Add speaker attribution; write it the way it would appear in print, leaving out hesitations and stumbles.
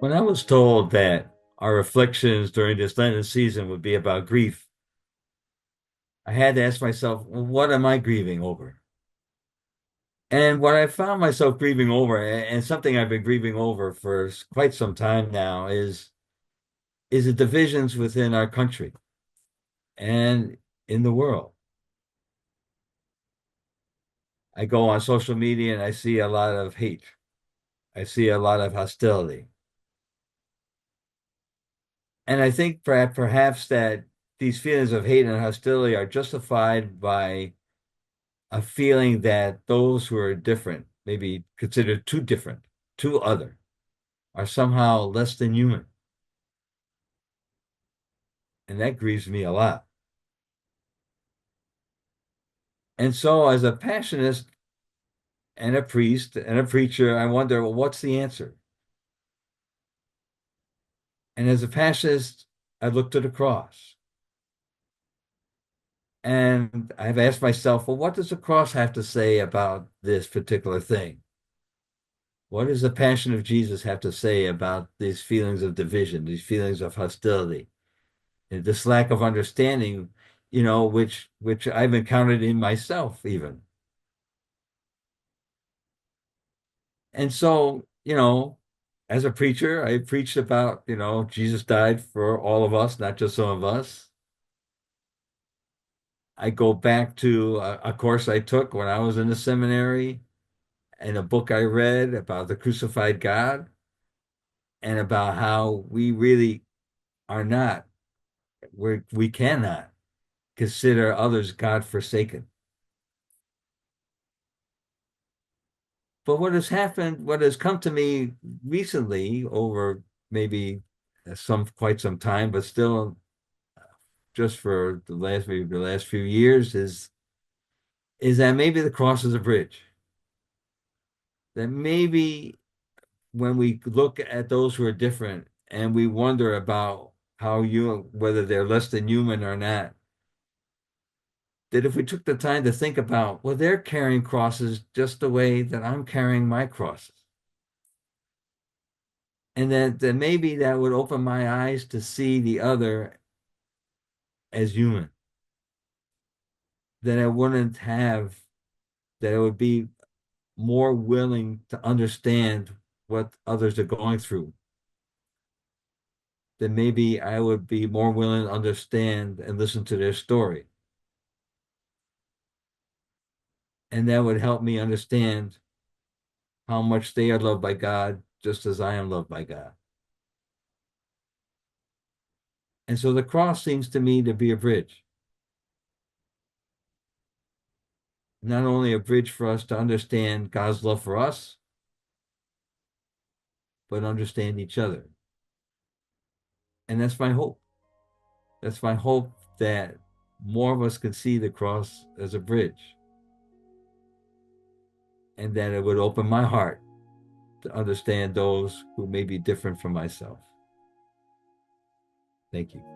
Speaker 1: When I was told that our reflections during this Lenten season would be about grief, I had to ask myself, well, what am I grieving over? And what I found myself grieving over, and something I've been grieving over for quite some time now, is the divisions within our country and in the world. I go on social media and I see a lot of hate. I see a lot of hostility. And I think perhaps that these feelings of hate and hostility are justified by a feeling that those who are different, maybe considered too different, too other, are somehow less than human. And that grieves me a lot. And so, as a passionist and a priest and a preacher, I wonder, well, what's the answer? And as a passionist, I look to the cross. And I've asked myself, well, what does the cross have to say about this particular thing? What does the passion of Jesus have to say about these feelings of division, these feelings of hostility? This lack of understanding, which I've encountered in myself even. And so, as a preacher, I preached about, Jesus died for all of us, not just some of us. I go back to a course I took when I was in the seminary and a book I read about the crucified God and about how we really are not, we cannot consider others God forsaken. But what has happened, what has come to me recently over maybe quite some time, but still just for maybe the last few years is that maybe the cross is a bridge. That maybe when we look at those who are different and we wonder about whether they're less than human or not, that if we took the time to think about, well, they're carrying crosses just the way that I'm carrying my crosses. And that maybe that would open my eyes to see the other as human, that I wouldn't have, that I would be more willing to understand what others are going through, then maybe I would be more willing to understand and listen to their story. And that would help me understand how much they are loved by God, just as I am loved by God. And so the cross seems to me to be a bridge, not only a bridge for us to understand God's love for us, but understand each other. And that's my hope. That's my hope that more of us can see the cross as a bridge and that it would open my heart to understand those who may be different from myself. Thank you.